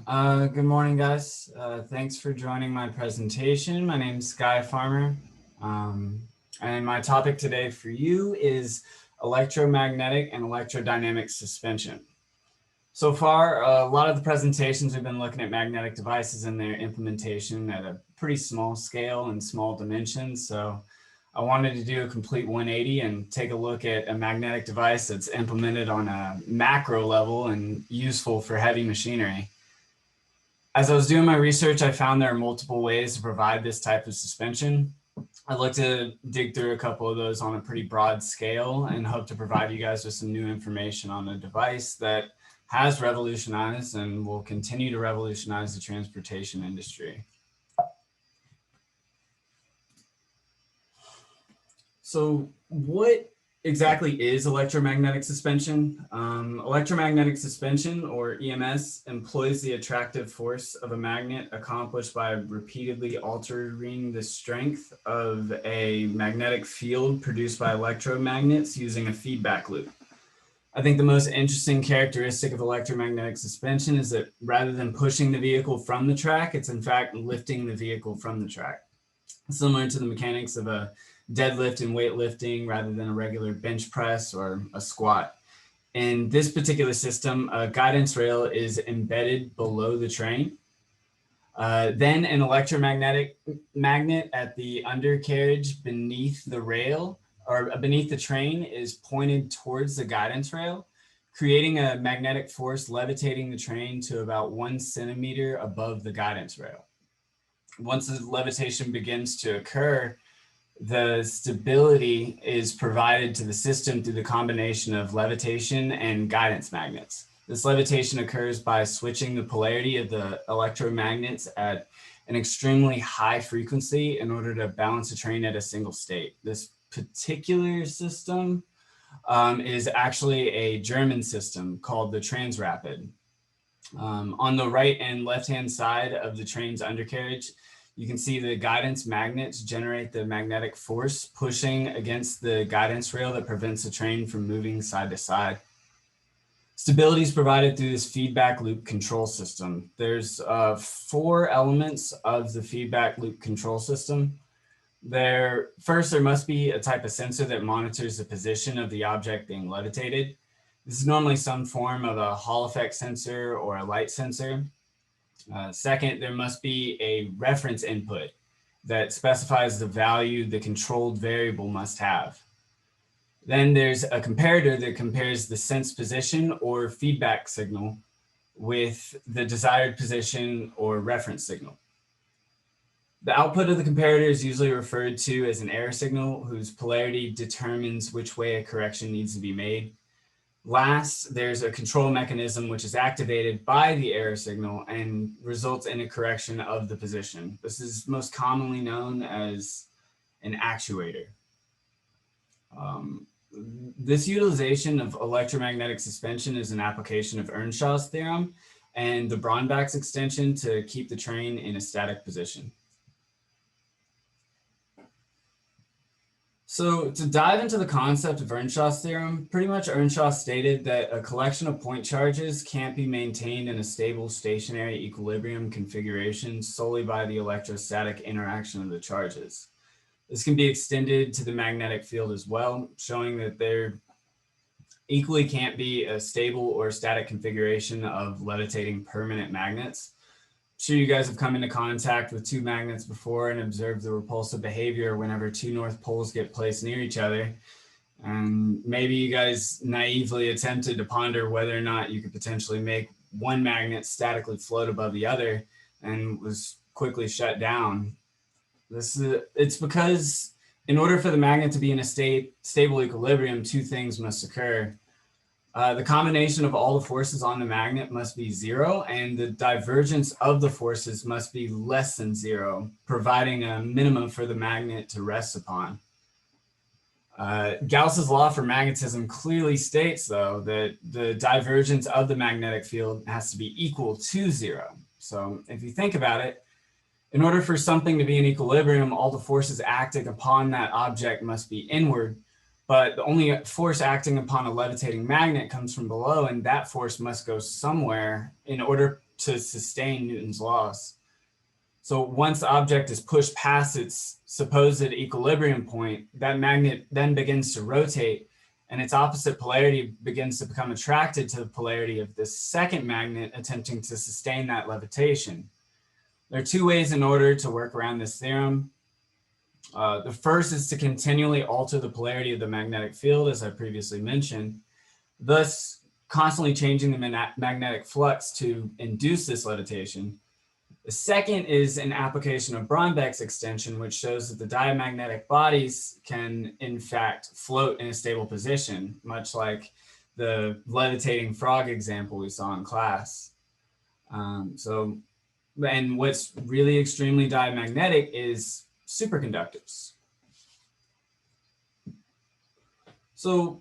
Good morning, guys. Thanks for joining my presentation. My name is Guy Farmer, and my topic today for you is electromagnetic and electrodynamic suspension. So far, a lot of the presentations we've been looking at magnetic devices and their implementation at a pretty small scale and small dimensions. So I wanted to do a complete 180 and take a look at a magnetic device that's implemented on a macro level and useful for heavy machinery. As I was doing my research, I found there are multiple ways to provide this type of suspension. I'd like to dig through a couple of those on a pretty broad scale and hope to provide you guys with some new information on a device that has revolutionized and will continue to revolutionize the transportation industry. So what exactly is electromagnetic suspension? Electromagnetic suspension, or EMS, employs the attractive force of a magnet accomplished by repeatedly altering the strength of a magnetic field produced by electromagnets using a feedback loop. I think the most interesting characteristic of electromagnetic suspension is that rather than pushing the vehicle from the track, it's in fact lifting the vehicle from the track. Similar to the mechanics of a deadlift and weightlifting rather than a regular bench press or a squat. In this particular system, a guidance rail is embedded below the train. Then an electromagnetic magnet at the undercarriage beneath the rail or beneath the train is pointed towards the guidance rail, creating a magnetic force levitating the train to about 1 centimeter above the guidance rail. Once the levitation begins to occur, the stability is provided to the system through the combination of levitation and guidance magnets. This levitation occurs by switching the polarity of the electromagnets at an extremely high frequency in order to balance the train at a single state. This particular system is actually a German system called the Transrapid. On the right and left-hand side of the train's undercarriage, you can see the guidance magnets generate the magnetic force pushing against the guidance rail that prevents the train from moving side to side. Stability is provided through this feedback loop control system. There's 4 elements of the feedback loop control system. First, there must be a type of sensor that monitors the position of the object being levitated. This is normally some form of a Hall effect sensor or a light sensor. Second, there must be a reference input that specifies the value the controlled variable must have. Then there's a comparator that compares the sense position or feedback signal with the desired position or reference signal. The output of the comparator is usually referred to as an error signal whose polarity determines which way a correction needs to be made. Last, there's a control mechanism which is activated by the error signal and results in a correction of the position. This is most commonly known as an actuator. This utilization of electromagnetic suspension is an application of Earnshaw's theorem and the Braunbach's extension to keep the train in a static position. So to dive into the concept of Earnshaw's theorem, pretty much Earnshaw stated that a collection of point charges can't be maintained in a stable stationary equilibrium configuration solely by the electrostatic interaction of the charges. This can be extended to the magnetic field as well, showing that there equally can't be a stable or static configuration of levitating permanent magnets. I'm sure you guys have come into contact with 2 magnets before and observed the repulsive behavior whenever 2 north poles get placed near each other. And maybe you guys naively attempted to ponder whether or not you could potentially make one magnet statically float above the other and was quickly shut down. It's because in order for the magnet to be in a stable equilibrium, 2 things must occur. The combination of all the forces on the magnet must be 0, and the divergence of the forces must be less than 0, providing a minimum for the magnet to rest upon. Gauss's law for magnetism clearly states, though, that the divergence of the magnetic field has to be equal to 0. So if you think about it, in order for something to be in equilibrium, all the forces acting upon that object must be inward. But the only force acting upon a levitating magnet comes from below, and that force must go somewhere in order to sustain Newton's laws. So once the object is pushed past its supposed equilibrium point, that magnet then begins to rotate, and its opposite polarity begins to become attracted to the polarity of the second magnet attempting to sustain that levitation. There are two ways in order to work around this theorem. The first is to continually alter the polarity of the magnetic field, as I previously mentioned, thus constantly changing the magnetic flux to induce this levitation. The second is an application of Brombeck's extension, which shows that the diamagnetic bodies can, in fact, float in a stable position, much like the levitating frog example we saw in class. And what's really extremely diamagnetic is superconductors. So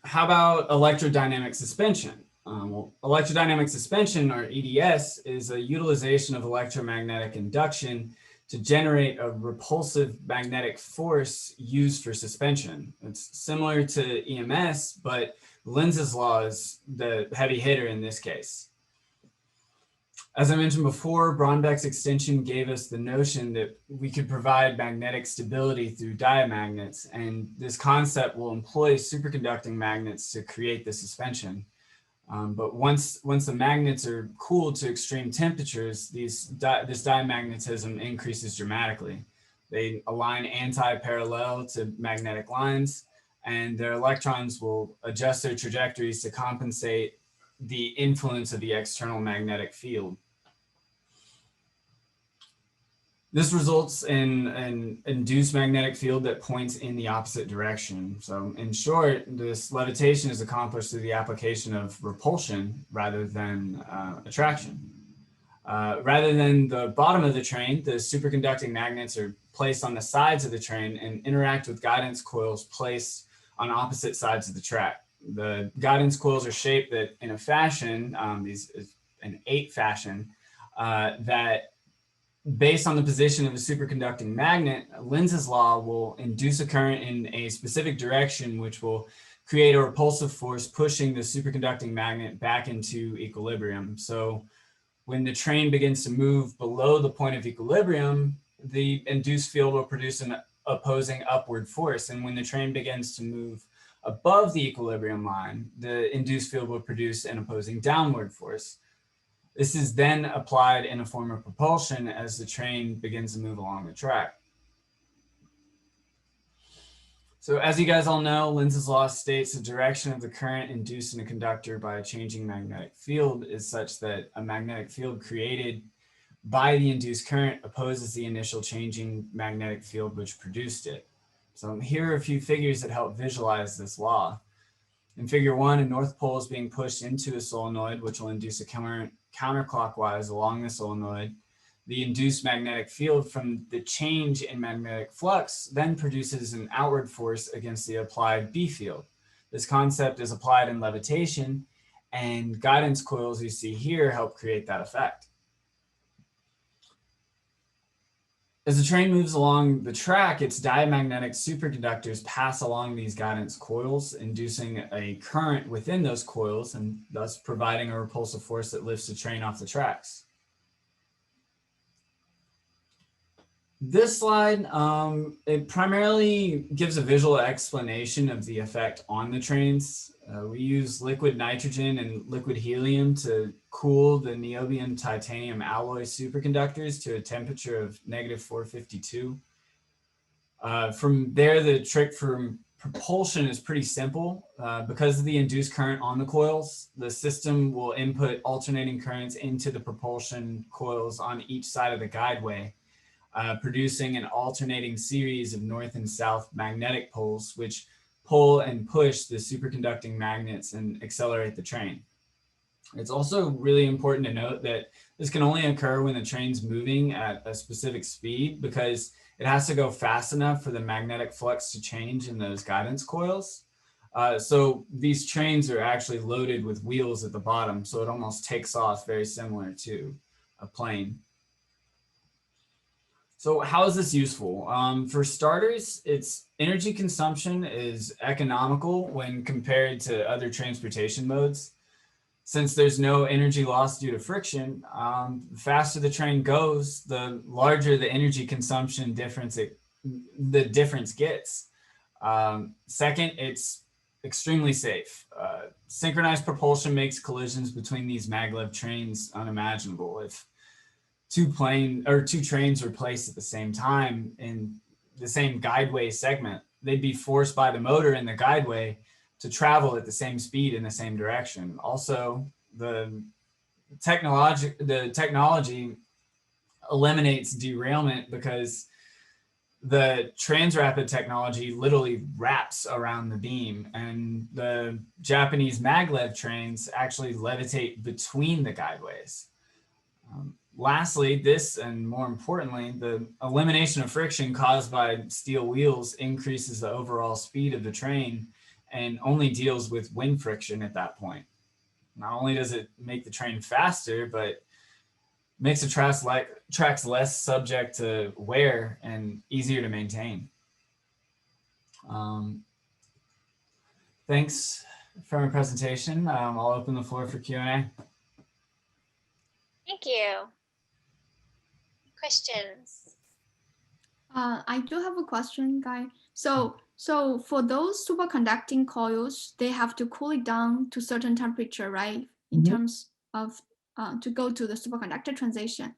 how about electrodynamic suspension? Well, electrodynamic suspension, or EDS, is a utilization of electromagnetic induction to generate a repulsive magnetic force used for suspension. It's similar to EMS, but Lenz's law is the heavy hitter in this case. As I mentioned before, Brombeck's extension gave us the notion that we could provide magnetic stability through diamagnets, and this concept will employ superconducting magnets to create the suspension. But once the magnets are cooled to extreme temperatures, this diamagnetism increases dramatically. They align anti-parallel to magnetic lines, and their electrons will adjust their trajectories to compensate the influence of the external magnetic field. This results in an induced magnetic field that points in the opposite direction. So in short, this levitation is accomplished through the application of repulsion rather than attraction. Rather than the bottom of the train, the superconducting magnets are placed on the sides of the train and interact with guidance coils placed on opposite sides of the track. The guidance coils are shaped that in a fashion, an 8 fashion, that based on the position of a superconducting magnet, Lenz's law will induce a current in a specific direction, which will create a repulsive force pushing the superconducting magnet back into equilibrium. So when the train begins to move below the point of equilibrium, the induced field will produce an opposing upward force. And when the train begins to move above the equilibrium line, the induced field will produce an opposing downward force. This is then applied in a form of propulsion as the train begins to move along the track. So as you guys all know, Lenz's law states the direction of the current induced in a conductor by a changing magnetic field is such that a magnetic field created by the induced current opposes the initial changing magnetic field which produced it. So here are a few figures that help visualize this law. In figure 1, a north pole is being pushed into a solenoid, which will induce a current counterclockwise along the solenoid. The induced magnetic field from the change in magnetic flux then produces an outward force against the applied B field. This concept is applied in levitation, and guidance coils you see here help create that effect. As the train moves along the track, its diamagnetic superconductors pass along these guidance coils, inducing a current within those coils and thus providing a repulsive force that lifts the train off the tracks. This slide, it primarily gives a visual explanation of the effect on the trains. We use liquid nitrogen and liquid helium to cool the niobium titanium alloy superconductors to a temperature of -452. From there, the trick for propulsion is pretty simple. Because of the induced current on the coils, the system will input alternating currents into the propulsion coils on each side of the guideway, producing an alternating series of north and south magnetic poles, which pull and push the superconducting magnets and accelerate the train. It's also really important to note that this can only occur when the train's moving at a specific speed, because it has to go fast enough for the magnetic flux to change in those guidance coils. So these trains are actually loaded with wheels at the bottom, so it almost takes off very similar to a plane. So how is this useful? For starters, its energy consumption is economical when compared to other transportation modes. since there's no energy loss due to friction, the faster the train goes, the larger the energy consumption difference the difference gets. Second, it's extremely safe. Synchronized propulsion makes collisions between these maglev trains unimaginable. If two trains were placed at the same time in the same guideway segment, they'd be forced by the motor in the guideway to travel at the same speed in the same direction. Also, the technology eliminates derailment because the transrapid technology literally wraps around the beam, and the Japanese maglev trains actually levitate between the guideways. Lastly, this, and more importantly, the elimination of friction caused by steel wheels increases the overall speed of the train and only deals with wind friction at that point. Not only does it make the train faster, but makes the tracks less subject to wear and easier to maintain. Thanks for my presentation. I'll open the floor for Q&A. Thank you. Questions? I do have a question, Guy. So for those superconducting coils, they have to cool it down to certain temperature, right? In terms of to go to the superconductor transition.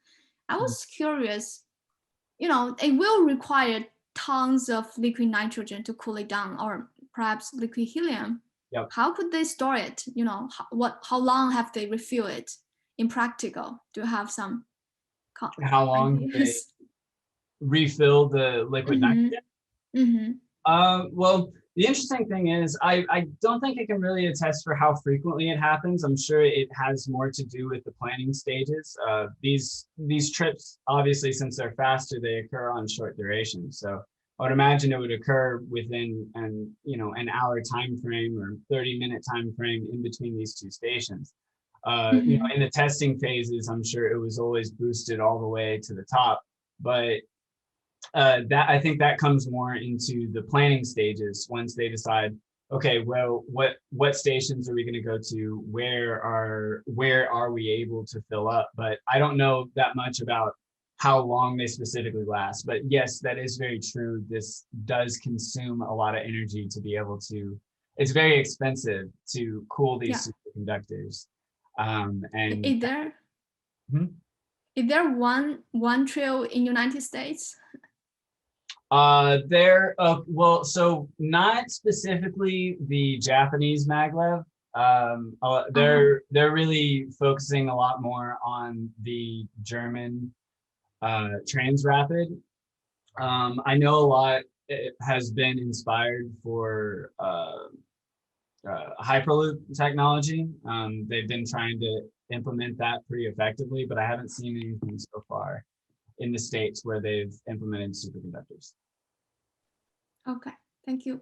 I was curious, you know, it will require tons of liquid nitrogen to cool it down, or perhaps liquid helium. Yep. How could they store it? You know, how long have they refuel it in practical? Do you have some how long they refill the liquid nitrogen? Well, the interesting thing is I don't think it can really attest for how frequently it happens. I'm sure it has more to do with the planning stages. These trips, obviously, since they're faster, they occur on short duration. So I would imagine it would occur within an hour time frame or 30-minute time frame in between these two stations. In the testing phases, I'm sure it was always boosted all the way to the top, but that I think that comes more into the planning stages once they decide, okay, well, what stations are we going to go to? Where are we able to fill up? But I don't know that much about how long they specifically last. But yes, that is very true. This does consume a lot of energy to be able to. It's very expensive to cool these superconductors. And is there one trail in United States? Well, so not specifically the Japanese maglev. They're really focusing a lot more on the German transrapid. I know a lot has been inspired for Hyperloop technology. They've been trying to implement that pretty effectively, but I haven't seen anything so far in the States where they've implemented superconductors. Okay, thank you.